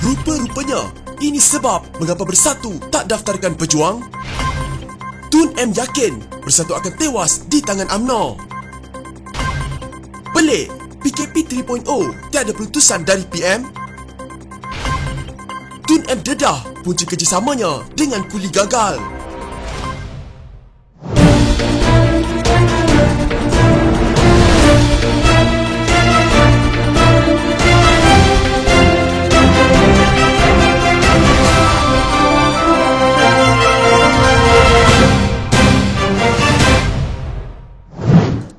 Rupa-rupanya, ini sebab mengapa Bersatu tak daftarkan pejuang. Tun M yakin Bersatu akan tewas di tangan UMNO. Pelik, PKP 3.0 tiada perutusan dari PM. Tun M dedah punca kerjasamanya dengan kuli gagal.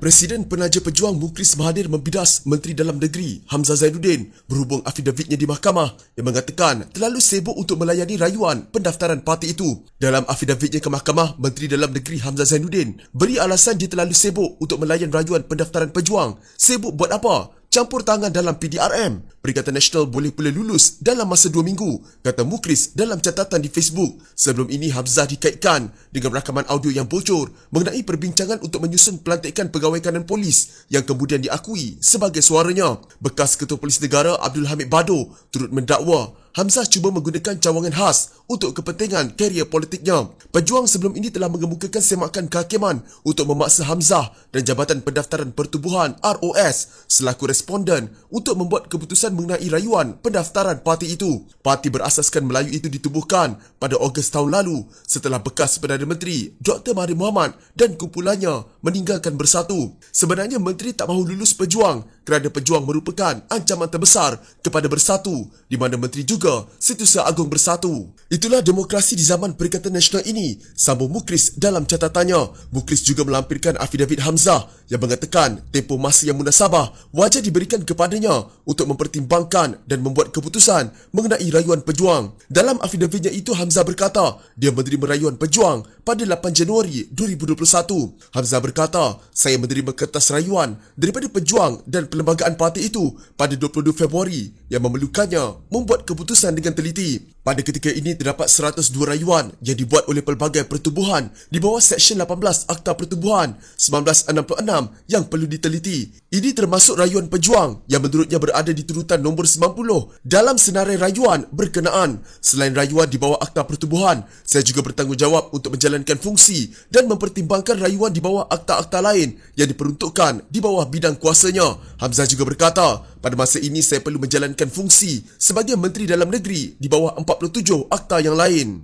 Presiden Penaja Pejuang Mukhlis Mahathir membidas Menteri Dalam Negeri Hamzah Zainuddin berhubung afidavitnya di mahkamah yang mengatakan terlalu sibuk untuk melayani rayuan pendaftaran parti itu. Dalam afidavitnya ke mahkamah, Menteri Dalam Negeri Hamzah Zainuddin beri alasan dia terlalu sibuk untuk melayan rayuan pendaftaran pejuang. Sibuk buat apa? Campur tangan dalam PDRM. Perikatan Nasional boleh pula lulus dalam masa 2 minggu, kata Mukhlis dalam catatan di Facebook. Sebelum ini, Hamzah dikaitkan dengan rakaman audio yang bocor mengenai perbincangan untuk menyusun pelantikan pegawai kanan polis yang kemudian diakui sebagai suaranya. Bekas Ketua Polis Negara Abdul Hamid Bado turut mendakwa Hamzah cuba menggunakan cawangan khas untuk kepentingan karier politiknya. Pejuang sebelum ini telah mengemukakan semakan kehakiman untuk memaksa Hamzah dan Jabatan Pendaftaran Pertubuhan ROS selaku responden untuk membuat keputusan mengenai rayuan pendaftaran parti itu. Parti berasaskan Melayu itu ditubuhkan pada Ogos tahun lalu setelah bekas Perdana Menteri Dr. Mahathir Mohamad dan kumpulannya meninggalkan Bersatu. Sebenarnya Menteri tak mahu lulus pejuang kerana pejuang merupakan ancaman terbesar kepada Bersatu, di mana Menteri juga Setiausaha Agung Bersatu. Itulah demokrasi di zaman Perikatan Nasional ini, sambung Mukhlis dalam catatannya. Mukhlis juga melampirkan afidavit Hamzah yang mengatakan tempoh masa yang munasabah wajar diberikan kepadanya untuk mempertimbangkan dan membuat keputusan mengenai rayuan pejuang. Dalam afidavitnya itu, Hamzah berkata dia menerima rayuan pejuang pada 8 Januari 2021. Hamzah berkata, saya menerima kertas rayuan daripada pejuang dan perlembagaan parti itu pada 22 Februari yang memerlukannya membuat keputusan dengan teliti. Pada ketika ini terdapat 102 rayuan yang dibuat oleh pelbagai pertubuhan di bawah Seksyen 18 Akta Pertubuhan 1966 yang perlu diteliti. Ini termasuk rayuan pejuang yang menurutnya berada di turutan nombor 90 dalam senarai rayuan berkenaan. Selain rayuan di bawah Akta Pertubuhan, saya juga bertanggungjawab untuk menjalankan fungsi dan mempertimbangkan rayuan di bawah akta-akta lain yang diperuntukkan di bawah bidang kuasanya. Hamzah juga berkata, pada masa ini saya perlu menjalankan fungsi sebagai Menteri Dalam Negeri di bawah 47 akta yang lain.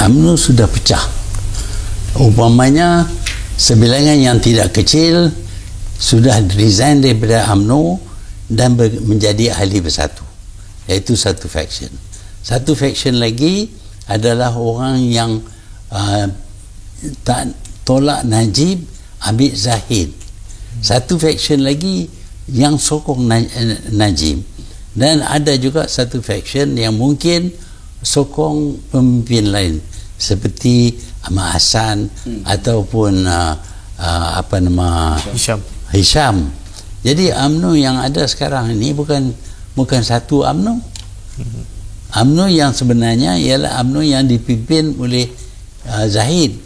UMNO sudah pecah. Umpamanya sebilangan yang tidak kecil sudah resign daripada UMNO dan menjadi ahli Bersatu, iaitu satu faction. Satu faction lagi adalah orang yang tak tolak Najib, ambil Zahid. Satu faction lagi yang sokong Najib, dan ada juga satu faction yang mungkin sokong pemimpin lain seperti Ahmad Hassan ataupun Hisham. Jadi UMNO yang ada sekarang ini bukan satu UMNO. UMNO yang sebenarnya ialah UMNO yang dipimpin oleh Zahid.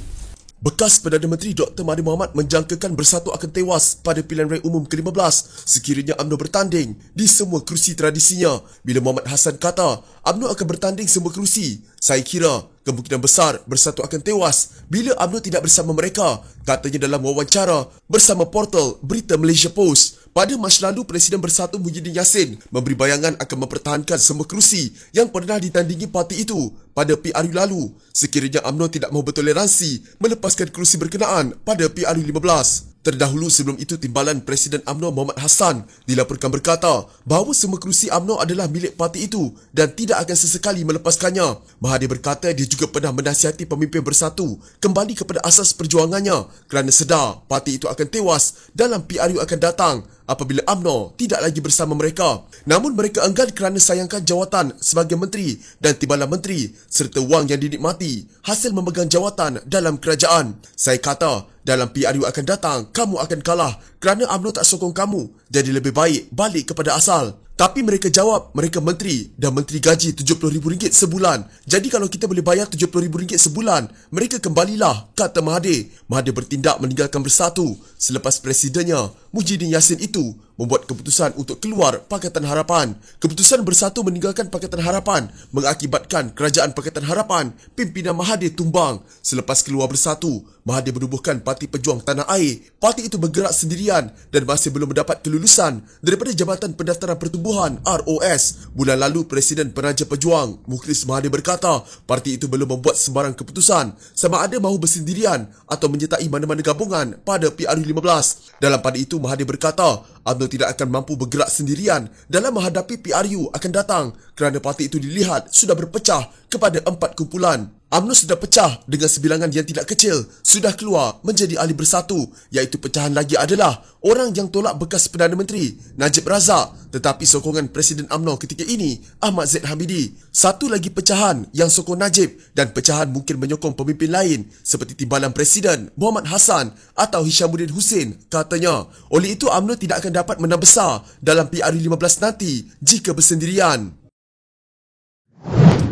Bekas Perdana Menteri Dr. Mahathir Mohamad menjangkakan Bersatu akan tewas pada pilihan raya umum ke-15 sekiranya UMNO bertanding di semua kerusi tradisinya. Bila Muhammad Hassan kata UMNO akan bertanding semua kerusi, saya kira kemungkinan besar Bersatu akan tewas bila UMNO tidak bersama mereka, katanya dalam wawancara bersama portal Berita Malaysia Post. Pada Mac lalu, Presiden Bersatu Muhyiddin Yassin memberi bayangan akan mempertahankan semua kerusi yang pernah ditandingi parti itu pada PRU lalu sekiranya UMNO tidak mahu bertoleransi melepaskan kerusi berkenaan pada PRU 15. Terdahulu sebelum itu, Timbalan Presiden UMNO Muhammad Hassan dilaporkan berkata bahawa semua kerusi UMNO adalah milik parti itu dan tidak akan sesekali melepaskannya. Mahathir berkata dia juga pernah menasihati pemimpin Bersatu kembali kepada asas perjuangannya kerana sedar parti itu akan tewas dalam PRU akan datang apabila UMNO tidak lagi bersama mereka. Namun mereka enggan kerana sayangkan jawatan sebagai menteri dan timbalan menteri serta wang yang dinikmati hasil memegang jawatan dalam kerajaan. Saya kata dalam PRU akan datang kamu akan kalah kerana UMNO tak sokong kamu, jadi lebih baik balik kepada asal. Tapi mereka jawab mereka menteri dan menteri gaji RM70,000 sebulan. Jadi kalau kita boleh bayar RM70,000 sebulan, mereka kembalilah, kata Mahathir. Mahathir bertindak meninggalkan Bersatu selepas presidennya Muhyiddin Yassin itu membuat keputusan untuk keluar Pakatan Harapan. Keputusan bersatu meninggalkan Pakatan Harapan mengakibatkan Kerajaan Pakatan Harapan pimpinan Mahathir tumbang. Selepas keluar bersatu, Mahathir menubuhkan Parti Pejuang Tanah Air. Parti itu bergerak sendirian dan masih belum mendapat kelulusan daripada Jabatan Pendaftaran Pertubuhan ROS. Bulan lalu, Presiden Penaja Pejuang Mukhlis Mahathir berkata parti itu belum membuat sembarang keputusan sama ada mahu bersendirian atau menyertai mana-mana gabungan pada PRU15. Dalam pada itu, Mahathir berkata UMNO tidak akan mampu bergerak sendirian dalam menghadapi PRU akan datang kerana parti itu dilihat sudah berpecah kepada 4 kumpulan. UMNO sudah pecah dengan sebilangan yang tidak kecil, sudah keluar menjadi ahli bersatu, iaitu pecahan lagi adalah orang yang tolak bekas Perdana Menteri Najib Razak, tetapi sokongan Presiden UMNO ketika ini Ahmad Zaid Hamidi. Satu lagi pecahan yang sokong Najib dan pecahan mungkin menyokong pemimpin lain seperti Timbalan Presiden Muhammad Hassan atau Hishamuddin Hussein, katanya. Oleh itu, UMNO tidak akan dapat menang besar dalam PRU15 nanti jika bersendirian.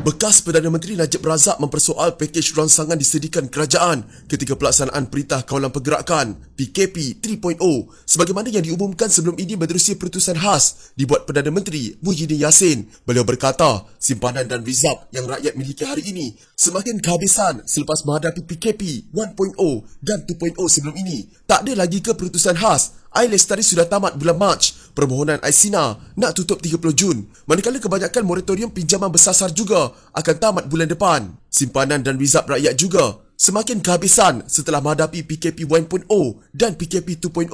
Bekas Perdana Menteri Najib Razak mempersoal pakej rangsangan disediakan kerajaan ketika pelaksanaan Perintah Kawalan Pergerakan PKP 3.0 sebagaimana yang diumumkan sebelum ini menerusi perutusan khas dibuat Perdana Menteri Muhyiddin Yassin. Beliau berkata, simpanan dan rizab yang rakyat miliki hari ini semakin kehabisan selepas menghadapi PKP 1.0 dan 2.0 sebelum ini. Tak ada lagi ke perutusan khas. Air lestari sudah tamat bulan Mac. Permohonan Aisina nak tutup 30 Jun. Manakala kebanyakan moratorium pinjaman bersasar juga akan tamat bulan depan. Simpanan dan rizab rakyat juga semakin kehabisan setelah menghadapi PKP 1.0 dan PKP 2.0.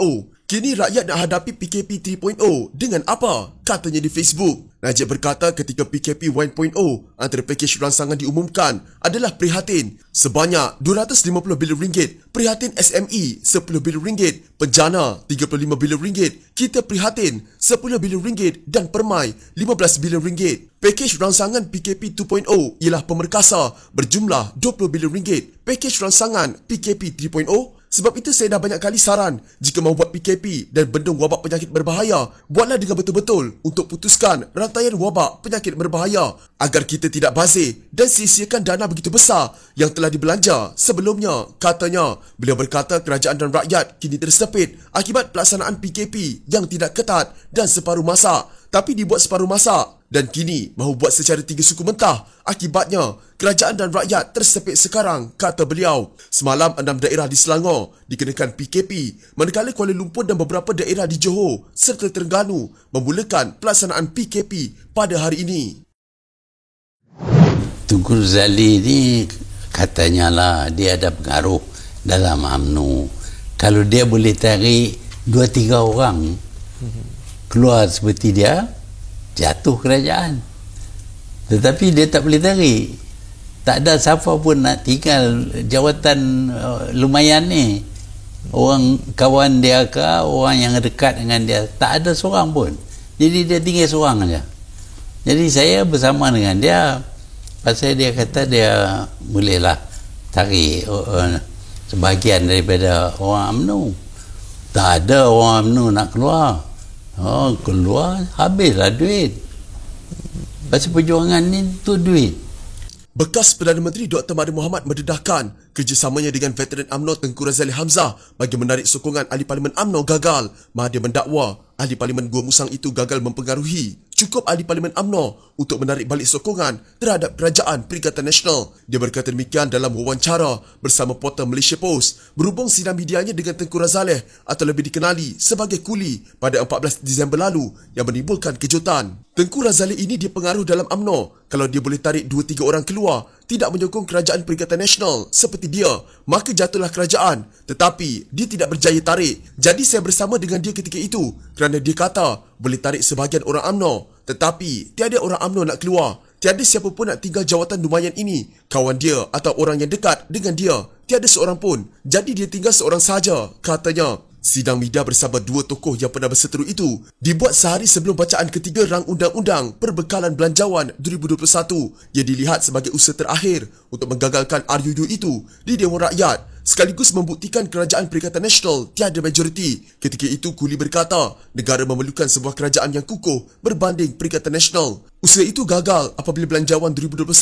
Kini rakyat nak hadapi PKP 3.0 dengan apa? Katanya di Facebook. Najib berkata ketika PKP 1.0 antara pakej rangsangan diumumkan adalah prihatin sebanyak RM250 bilion, prihatin SME RM10 bilion, penjana RM35 bilion, kita prihatin RM10 bilion dan permai RM15 bilion. Pakej rangsangan PKP 2.0 ialah pemerkasa berjumlah RM20 bilion. Pakej rangsangan PKP 3.0, sebab itu saya dah banyak kali saran, jika mahu buat PKP dan bendung wabak penyakit berbahaya, buatlah dengan betul-betul untuk putuskan rantaian wabak penyakit berbahaya agar kita tidak bazir dan sia-siakan dana begitu besar yang telah dibelanja sebelumnya, katanya. Beliau berkata kerajaan dan rakyat kini tersepit akibat pelaksanaan PKP yang tidak ketat dan separuh masa, tapi dibuat separuh masa dan kini mahu buat secara 3 suku mentah. Akibatnya, kerajaan dan rakyat tersepit sekarang, kata beliau. Semalam 6 daerah di Selangor dikenakan PKP, manakala Kuala Lumpur dan beberapa daerah di Johor serta Terengganu memulakan pelaksanaan PKP pada hari ini. Tunku Razali ni katanya lah dia ada pengaruh dalam UMNO. Kalau dia boleh tarik 2-3 orang keluar seperti dia, jatuh kerajaan. Tetapi dia tak boleh tarik. Tak ada siapa pun nak tinggal jawatan lumayan ni. Orang kawan dia ke, orang yang dekat dengan dia, tak ada seorang pun. Jadi dia tinggal seorang aja. Jadi saya bersama dengan dia, pasal dia kata dia bolehlah tarik sebahagian daripada orang UMNO. Tak ada orang UMNO nak keluar. Oh, keluar habislah duit. Pasal perjuangan ni tu duit. Bekas Perdana Menteri Dr. Mahathir Mohamad mendedahkan kerjasamanya dengan veteran UMNO Tengku Razali Hamzah bagi menarik sokongan ahli parlimen UMNO gagal. Mahathir mendakwa ahli parlimen Gua Musang itu gagal mempengaruhi cukup ahli parlimen UMNO untuk menarik balik sokongan terhadap Kerajaan Perikatan Nasional. Dia berkata demikian dalam wawancara bersama portal Malaysia Post berhubung sidang medianya dengan Tengku Razali atau lebih dikenali sebagai Kuli pada 14 Disember lalu yang menimbulkan kejutan. Tengku Razali ini dipengaruh dalam UMNO. Kalau dia boleh tarik 2-3 orang keluar tidak menyokong Kerajaan Perikatan Nasional seperti dia, maka jatuhlah kerajaan. Tetapi dia tidak berjaya tarik. Jadi saya bersama dengan dia ketika itu kerana dia kata boleh tarik sebahagian orang UMNO, tetapi tiada orang UMNO nak keluar. Tiada siapa pun nak tinggal jawatan lumayan ini. Kawan dia atau orang yang dekat dengan dia, tiada seorang pun. Jadi dia tinggal seorang sahaja, katanya. Sidang media bersama 2 tokoh yang pernah berseteru itu dibuat sehari sebelum bacaan ketiga rang undang-undang Perbekalan Belanjawan 2021 yang dilihat sebagai usaha terakhir untuk menggagalkan RUU itu di Dewan Rakyat, sekaligus membuktikan Kerajaan Perikatan Nasional tiada majoriti. Ketika itu Kuli berkata negara memerlukan sebuah kerajaan yang kukuh berbanding Perikatan Nasional. Usaha itu gagal apabila Belanjawan 2021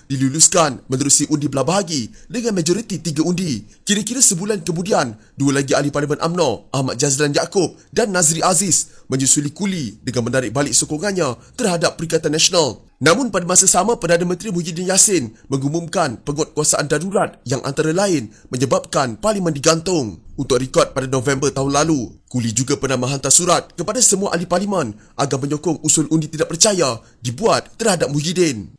diluluskan menerusi undi belah bahagi dengan majoriti 3 undi. Kira-kira sebulan kemudian, dua lagi ahli Parlimen UMNO, Ahmad Jazlan Yaakob dan Nazri Aziz menyusuli Kuli dengan menarik balik sokongannya terhadap Perikatan Nasional. Namun pada masa sama, Perdana Menteri Muhyiddin Yassin mengumumkan penguatkuasaan darurat yang antara lain menyebabkan Parlimen digantung. Untuk rekod pada November tahun lalu, Kuli juga pernah menghantar surat kepada semua ahli parlimen agar menyokong usul undi tidak percaya dibuat terhadap Muhyiddin.